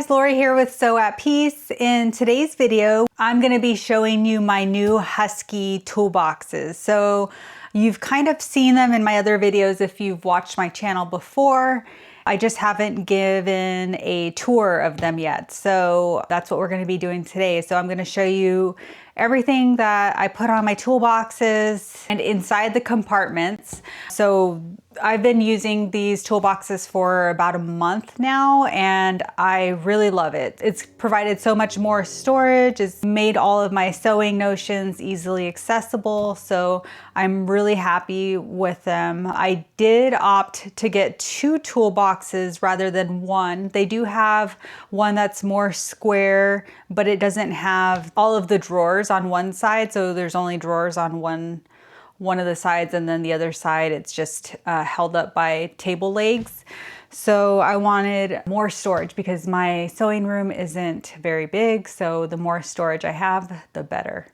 guys, Lori here with Sew at Peace. In today's video, I'm going to be showing you my new Husky toolboxes. So you've kind of seen them in my other videos if you've watched my channel before. I just haven't given a tour of them yet. So that's what we're going to be doing today. So I'm going to show you everything that I put on my toolboxes and inside the compartments. So I've been using these toolboxes for about a month now and I really love it. It's provided so much more storage. It's made all of my sewing notions easily accessible. So I'm really happy with them. I did opt to get two toolboxes rather than one. They do have one that's more square, but it doesn't have all of the drawers on one side. So there's only drawers on one of the sides, and then the other side it's just held up by table legs. So I wanted more storage because my sewing room isn't very big, so the more storage I have, the better.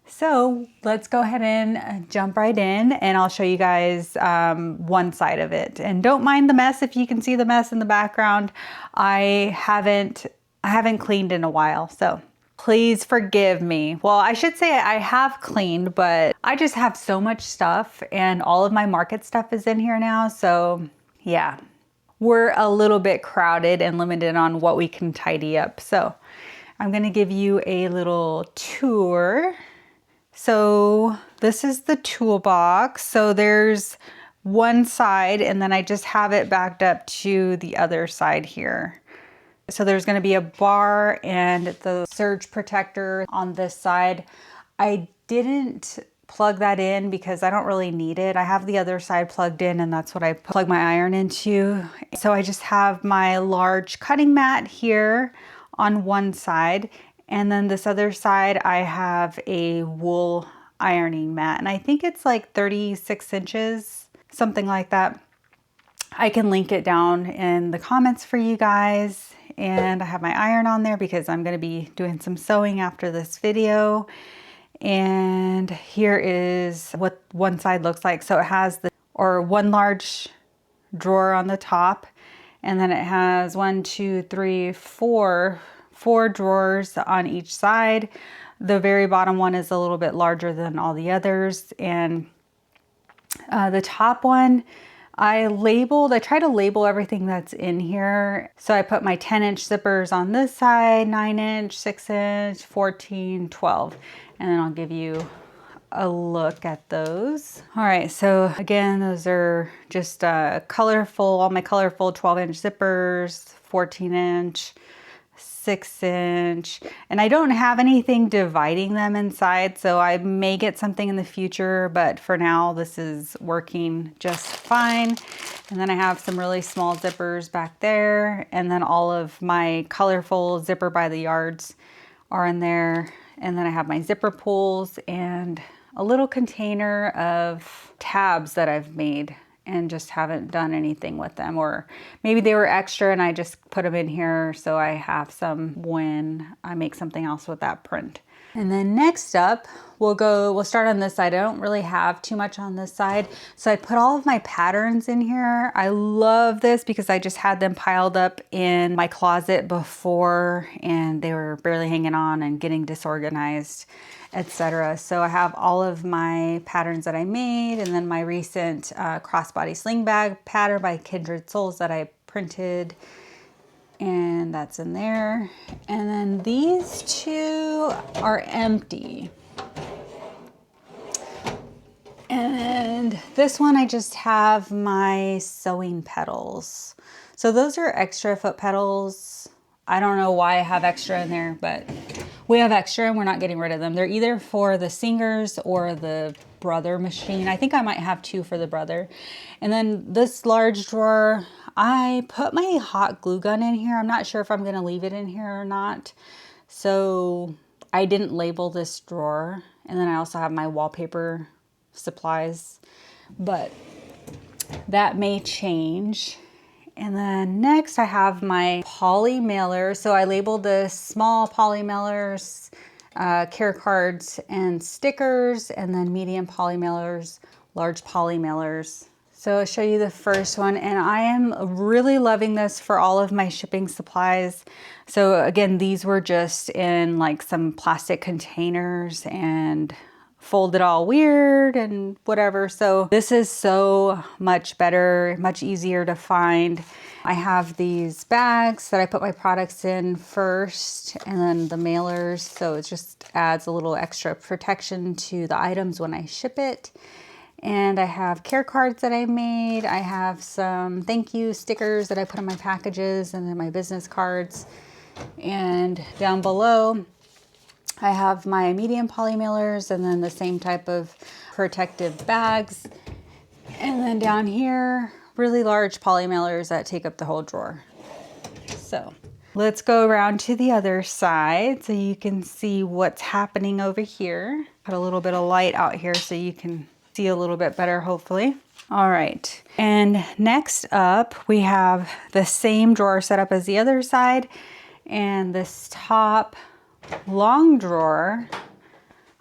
So let's go ahead and jump right in and I'll show you guys one side of it. And don't mind the mess if you can see the mess in the background. I haven't cleaned in a while, so please forgive me. Well, I should say I have cleaned, but I just have so much stuff and all of my market stuff is in here now. So yeah, we're a little bit crowded and limited on what we can tidy up. So I'm gonna give you a little tour. So this is the toolbox. So there's one side and then I just have it backed up to the other side here. So there's going to be a bar and the surge protector on this side. I didn't plug that in because I don't really need it. I have the other side plugged in and that's what I plug my iron into. So I just have my large cutting mat here on one side. And then this other side, I have a wool ironing mat. And I think it's like 36 inches, something like that. I can link it down in the comments for you guys. And I have my iron on there because I'm going to be doing some sewing after this video. And here is what one side looks like. So it has one large drawer on the top, and then it has 4 drawers on each side. The very bottom one is a little bit larger than all the others, and the top one I try to label everything that's in here. So I put my 10-inch zippers on this side, 9-inch, 6-inch, 14, 12, and then I'll give you a look at those. All right, so again, those are just colorful, all my colorful 12-inch zippers, 14-inch, 6-inch, and I don't have anything dividing them inside, so I may get something in the future, but for now this is working just fine. And then I have some really small zippers back there, and then all of my colorful zipper by the yards are in there. And then I have my zipper pulls and a little container of tabs that I've made and just haven't done anything with them, or maybe they were extra and I just put them in here so I have some when I make something else with that print. And then next up, we'll start on this side. I don't really have too much on this side. So I put all of my patterns in here. I love this because I just had them piled up in my closet before and they were barely hanging on and getting disorganized, etc. So I have all of my patterns that I made, and then my recent crossbody sling bag pattern by Kindred Souls that I printed, and that's in there. And then these two are empty. And this one I just have my sewing pedals. So those are extra foot pedals. I don't know why I have extra in there, but we have extra and we're not getting rid of them. They're either for the singers or the brother machine. I think I might have 2 for the brother. And then this large drawer, I put my hot glue gun in here. I'm not sure if I'm gonna leave it in here or not. So I didn't label this drawer. And then I also have my wallpaper supplies, but that may change. And then next I have my poly mailers. So I labeled the small poly mailers, care cards and stickers, and then medium poly mailers, large poly mailers. So I'll show you the first one, and I am really loving this for all of my shipping supplies. So again, these were just in like some plastic containers and folded all weird and whatever. So this is so much better, much easier to find. I have these bags that I put my products in first, and then the mailers. So it just adds a little extra protection to the items when I ship it. And I have care cards that I made. I have some thank you stickers that I put on my packages, and then my business cards. And down below, I have my medium poly mailers, and then the same type of protective bags. And then down here, really large poly mailers that take up the whole drawer. So let's go around to the other side so you can see what's happening over here. Put a little bit of light out here so you can see a little bit better, hopefully. All right, and next up, we have the same drawer set up as the other side, and this top long drawer,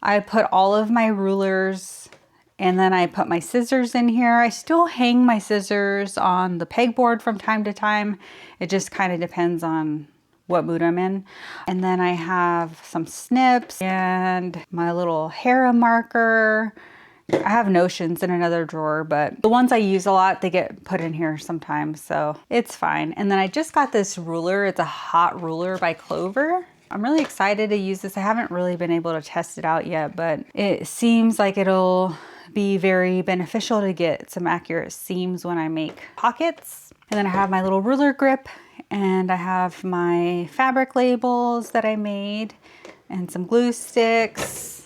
I put all of my rulers, and then I put my scissors in here. I still hang my scissors on the pegboard from time to time. It just kind of depends on what mood I'm in. And then I have some snips and my little Hera marker. I have notions in another drawer, but the ones I use a lot, they get put in here sometimes, so it's fine. And then I just got this ruler. It's a hot ruler by Clover. I'm really excited to use this. I haven't really been able to test it out yet, but it seems like it'll be very beneficial to get some accurate seams when I make pockets. And then I have my little ruler grip, and I have my fabric labels that I made and some glue sticks.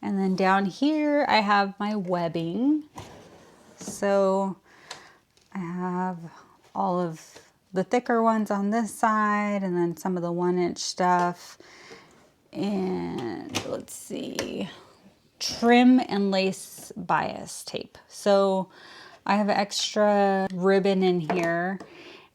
And then down here, I have my webbing. So I have all of the thicker ones on this side, and then some of the 1-inch stuff. And let's see, trim and lace bias tape. So I have extra ribbon in here,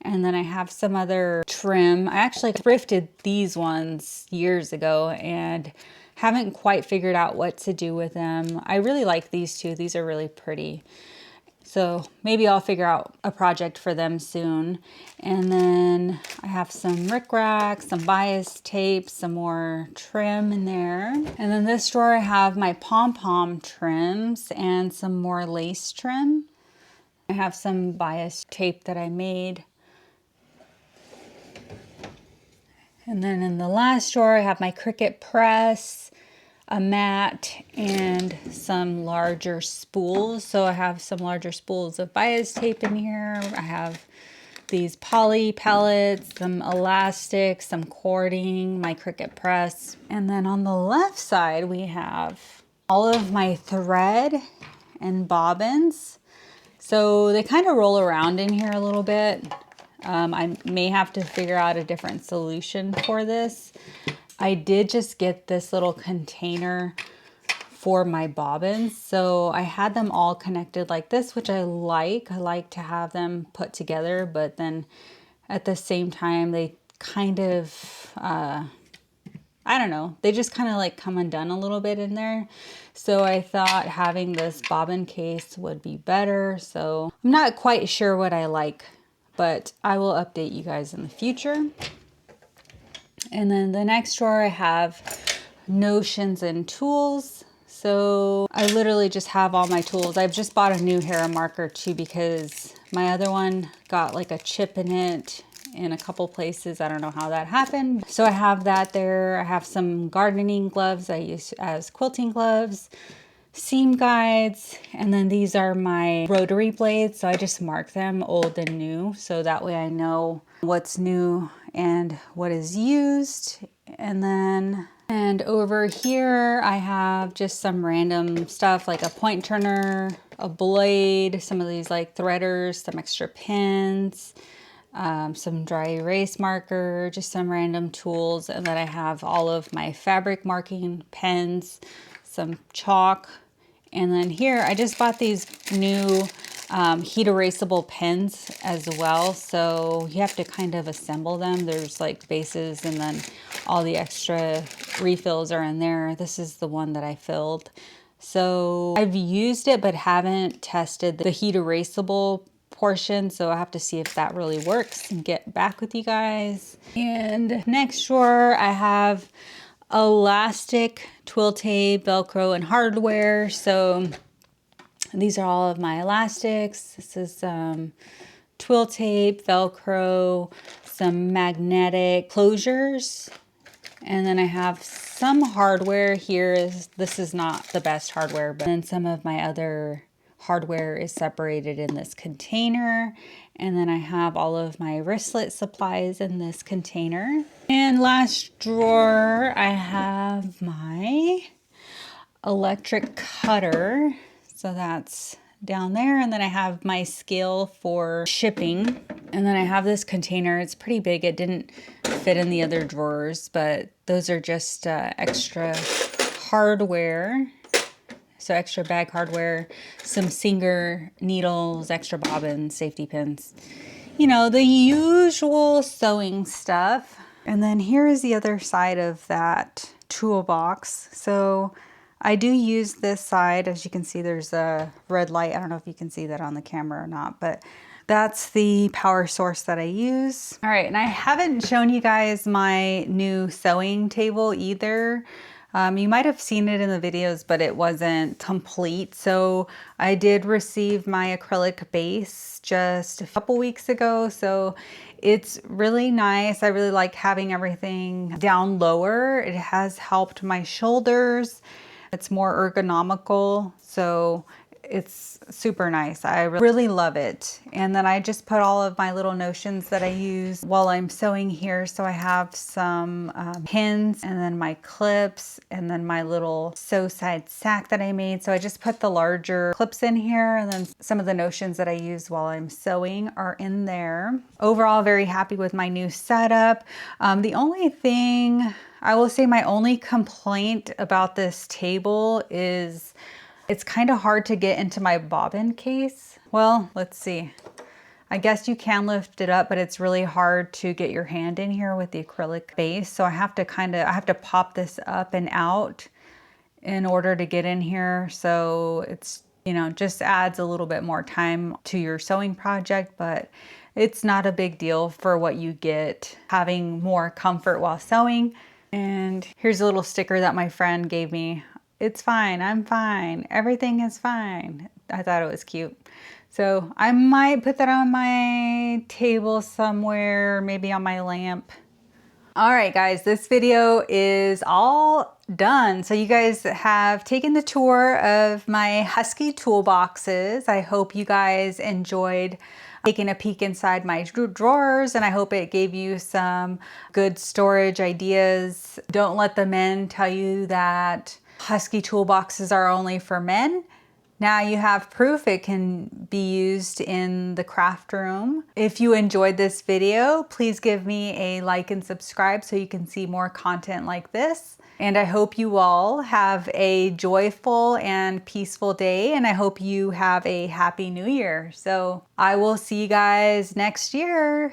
and then I have some other trim. I actually thrifted these ones years ago and haven't quite figured out what to do with them. I really like these two. These are really pretty. So maybe I'll figure out a project for them soon. And then I have some rickrack, some bias tape, some more trim in there. And then this drawer I have my pom-pom trims and some more lace trim. I have some bias tape that I made. And then in the last drawer, I have my Cricut press, a mat, and some larger spools. So I have some larger spools of bias tape in here. I have these poly pellets, some elastic, some cording, my Cricut press. And then on the left side, we have all of my thread and bobbins. So they kind of roll around in here a little bit. I may have to figure out a different solution for this. I did just get this little container for my bobbins. So I had them all connected like this, which I like. I like to have them put together, but then at the same time, they kind of, I don't know, they just kind of like come undone a little bit in there. So I thought having this bobbin case would be better. So I'm not quite sure what I like, but I will update you guys in the future. And then the next drawer I have notions and tools. So I literally just have all my tools. I've just bought a new Hera marker too because my other one got like a chip in it in a couple places. I don't know how that happened. So I have that there. I have some gardening gloves I use as quilting gloves, seam guides, and then these are my rotary blades. So I just mark them old and new. So that way I know what's new and what is used. And over here, I have just some random stuff like a point turner, a blade, some of these like threaders, some extra pins, some dry erase marker, just some random tools. And then I have all of my fabric marking pens, some chalk. And then here, I just bought these new heat erasable pens as well. So you have to kind of assemble them. There's like bases and then all the extra refills are in there. This is the one that I filled. So I've used it, but haven't tested the heat erasable portion. So I have to see if that really works and get back with you guys. And next drawer, I have elastic, twill tape, Velcro, and hardware. So these are all of my elastics. This is twill tape, Velcro, some magnetic closures. And then I have some hardware here. This is not the best hardware, but then some of my other hardware is separated in this container. And then I have all of my wristlet supplies in this container. And last drawer, I have my electric cutter. So that's down there. And then I have my scale for shipping. And then I have this container. It's pretty big. It didn't fit in the other drawers, but those are just extra hardware. So extra bag hardware, some Singer needles, extra bobbins, safety pins, you know, the usual sewing stuff. And then here is the other side of that toolbox. So I do use this side. As you can see, there's a red light. I don't know if you can see that on the camera or not, but that's the power source that I use. All right, and I haven't shown you guys my new sewing table either. You might have seen it in the videos, but it wasn't complete. So I did receive my acrylic base just a couple weeks ago. So it's really nice. I really like having everything down lower. It has helped my shoulders. It's more ergonomical. So it's super nice. I really love it. And then I just put all of my little notions that I use while I'm sewing here. So I have some pins and then my clips and then my little sew side sack that I made. So I just put the larger clips in here, and then some of the notions that I use while I'm sewing are in there. Overall, very happy with my new setup. The only thing I will say, my only complaint about this table is it's kind of hard to get into my bobbin case. Well, let's see. I guess you can lift it up, but it's really hard to get your hand in here with the acrylic base. So I have to pop this up and out in order to get in here. So it's, you know, just adds a little bit more time to your sewing project, but it's not a big deal for what you get having more comfort while sewing. And here's a little sticker that my friend gave me. It's fine, I'm fine, everything is fine. I thought it was cute. So I might put that on my table somewhere, maybe on my lamp. All right, guys, this video is all done. So you guys have taken the tour of my Husky toolboxes. I hope you guys enjoyed taking a peek inside my drawers, and I hope it gave you some good storage ideas. Don't let the men tell you that Husky toolboxes are only for men. Now you have proof it can be used in the craft room. If you enjoyed this video, please give me a like and subscribe so you can see more content like this. And I hope you all have a joyful and peaceful day, and I hope you have a happy new year. So I will see you guys next year.